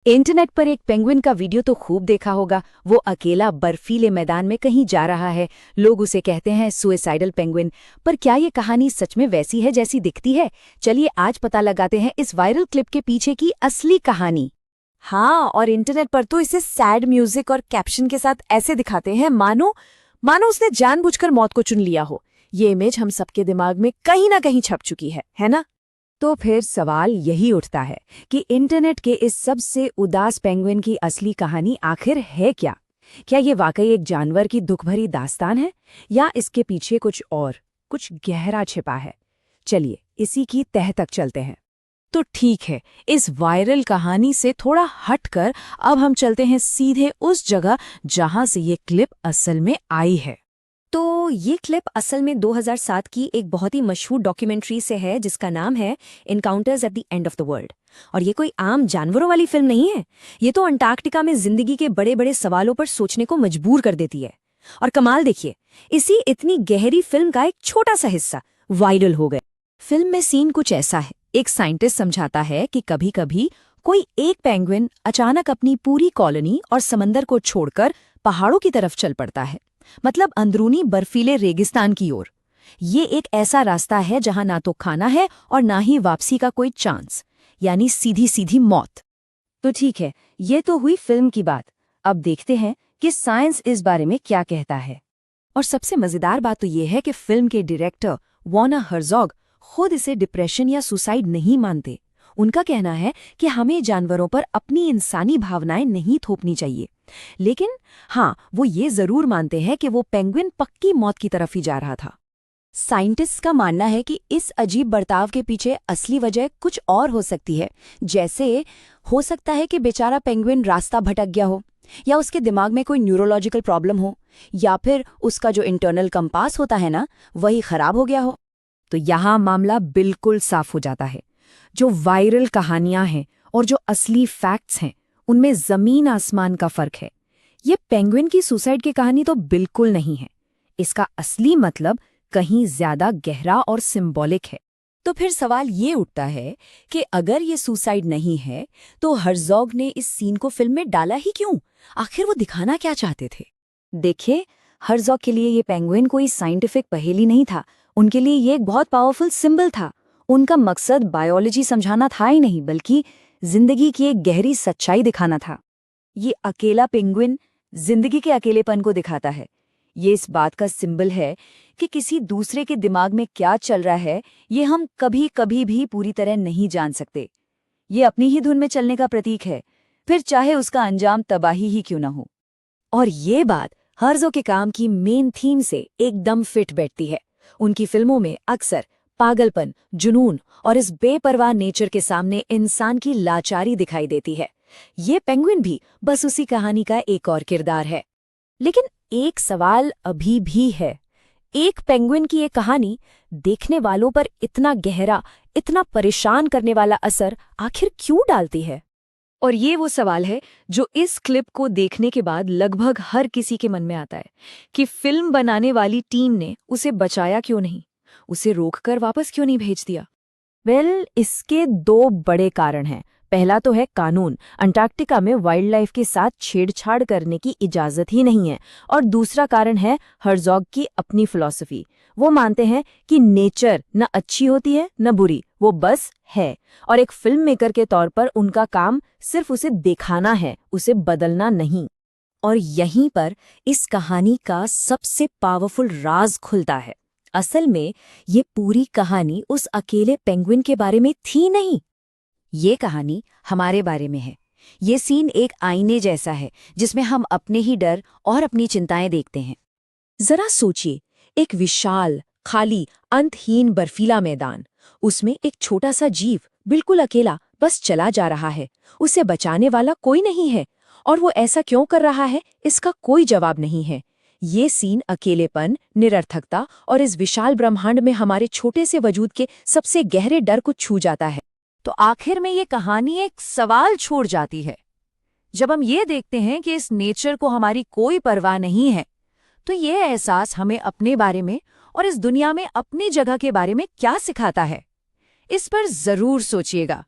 Internet पर एक penguin का वीडियो तो खूब देखा होगा। वो अकेला बर्फीले मैदान में कहीं जा रहा है। लोग उसे कहते हैं सुइसाइडल पेंगुइन। पर क्या ये कहानी सच में वैसी है जैसी दिखती है? चलिए आज पता लगाते हैं इस वायरल क्लिप के पीछे की असली कहानी। हाँ, और इंटरनेट पर तो इसे सैड म्यूजिक और कैप्शन के साथ ऐसे दिखाते हैं मानो मानो उसने जानबूझकर मौत को चुन लिया हो। ये इमेज हम सबके दिमाग में कहीं ना कहीं छप चुकी है ना? तो फिर सवाल यही उठता है कि इंटरनेट के इस सबसे उदास पेंगुइन की असली कहानी आखिर है क्या? क्या ये वाकई एक जानवर की दुखभरी दास्तान है या इसके पीछे कुछ गहरा छिपा है? चलिए इसी की तह तक चलते हैं। तो ठीक है, इस वायरल कहानी से थोड़ा हटकर अब हम चलते हैं सीधे उस जगह जहां से ये क्लिप असल में आई है। तो ये क्लिप असल में 2007 की एक बहुत ही मशहूर डॉक्यूमेंट्री से है जिसका नाम है encounters at the end of the world. और ये कोई आम जानवरों वाली फिल्म नहीं है। ये तो अंटार्कटिका में जिंदगी के बड़े बड़े सवालों पर सोचने को मजबूर कर देती है। और कमाल देखिए, इसी इतनी गहरी फिल्म का एक छोटा सा हिस्सा वायरल हो गया। फिल्म में सीन कुछ ऐसा है। एक साइंटिस्ट समझाता है कि कभी कभी कोई एक पेंगुइन अचानक अपनी पूरी कॉलोनी और समंदर को छोड़कर पहाड़ों की तरफ चल पड़ता है, मतलब अंदरूनी बर्फीले रेगिस्तान की ओर। ये एक ऐसा रास्ता है जहां ना तो खाना है और ना ही वापसी का कोई चांस, यानी सीधी सीधी मौत। तो ठीक है, ये तो हुई फिल्म की बात। अब देखते हैं कि साइंस इस बारे में क्या कहता है। और सबसे मजेदार बात तो ये है कि फिल्म के डायरेक्टर वर्नर हर्ज़ोग खुद इसे डिप्रेशन या सुसाइड नहीं मानते। उनका कहना है कि हमें जानवरों पर अपनी इंसानी भावनाएं नहीं थोपनी चाहिए। लेकिन हाँ, वो ये जरूर मानते हैं कि वो पेंगुइन पक्की मौत की तरफ ही जा रहा था। साइंटिस्ट का मानना है कि इस अजीब बर्ताव के पीछे असली वजह कुछ और हो सकती है। जैसे हो सकता है कि बेचारा पेंगुइन रास्ता भटक गया हो, या उसके दिमाग में कोई न्यूरोलॉजिकल प्रॉब्लम हो, या फिर उसका जो इंटरनल कंपास होता है ना, वही खराब हो गया हो। तो यहाँ मामला बिल्कुल साफ हो जाता है। जो वायरल कहानियां हैं और जो असली फैक्ट्स हैं, उनमें जमीन आसमान का फर्क है। ये पेंगुइन की सुसाइड की कहानी तो बिल्कुल नहीं है। इसका असली मतलब कहीं ज्यादा गहरा और सिंबॉलिक है। तो फिर सवाल ये उठता है कि अगर ये सुसाइड नहीं है तो हर्ज़ोग ने इस सीन को फिल्म में डाला ही क्यों? आखिर वो दिखाना क्या चाहते थे? देखिए, हर्ज़ोग के लिए ये पेंगुइन कोई साइंटिफिक पहेली नहीं था। उनके लिए ये एक बहुत पावरफुल सिंबल था। उनका मकसद बायोलॉजी समझाना था ही नहीं, बल्कि जिंदगी की एक गहरी सच्चाई दिखाना था। ये अकेला पेंगुइन जिंदगी के अकेलेपन को दिखाता है। ये इस बात का सिंबल है कि किसी दूसरे के दिमाग में क्या चल रहा है, ये हम कभी कभी भी पूरी तरह नहीं जान सकते। ये अपनी ही धुन में चलने का प्रतीक है, फिर चाहे उसका अंजाम तबाही ही क्यों ना हो। और ये बात हर्ज़ोग के काम की मेन थीम से एकदम फिट बैठती है। उनकी फिल्मों में अक्सर पागलपन, जुनून और इस बेपरवाह नेचर के सामने इंसान की लाचारी दिखाई देती है। ये पेंगुइन भी बस उसी कहानी का एक और किरदार है। लेकिन एक सवाल अभी भी है। एक पेंगुइन की ये कहानी देखने वालों पर इतना गहरा, इतना परेशान करने वाला असर आखिर क्यों डालती है? और ये वो सवाल है जो इस क्लिप को देखने के बाद लगभग हर किसी के मन में आता है कि फिल्म बनाने वाली टीम ने उसे बचाया क्यों नहीं, उसे रोककर वापस क्यों नहीं भेज दिया? इसके दो बड़े कारण हैं। पहला तो है कानून। अंटार्कटिका में वाइल्ड लाइफ के साथ छेड़छाड़ करने की इजाजत ही नहीं है। और दूसरा कारण है हर्ज़ोग की अपनी फिलॉसफी। वो मानते हैं कि नेचर न अच्छी होती है न बुरी, वो बस है। और एक फिल्म मेकर के तौर पर उनका काम सिर्फ उसे दिखाना है, उसे बदलना नहीं। और यहीं पर इस कहानी का सबसे पावरफुल राज खुलता है। असल में ये पूरी कहानी उस अकेले पेंगुइन के बारे में थी नहीं, ये कहानी हमारे बारे में है। ये सीन एक आईने जैसा है जिसमें हम अपने ही डर और अपनी चिंताएं देखते हैं। जरा सोचिए, एक विशाल, खाली, अंतहीन बर्फीला मैदान, उसमें एक छोटा सा जीव बिल्कुल अकेला बस चला जा रहा है। उसे बचाने वाला कोई नहीं है, और वो ऐसा क्यों कर रहा है इसका कोई जवाब नहीं है। ये सीन अकेलेपन, निरर्थकता और इस विशाल ब्रह्मांड में हमारे छोटे से वजूद के सबसे गहरे डर को छू जाता है। तो आखिर में ये कहानी एक सवाल छोड़ जाती है। जब हम ये देखते हैं कि इस नेचर को हमारी कोई परवाह नहीं है, तो ये एहसास हमें अपने बारे में और इस दुनिया में अपनी जगह के बारे में क्या सिखाता है? इस पर जरूर सोचिएगा।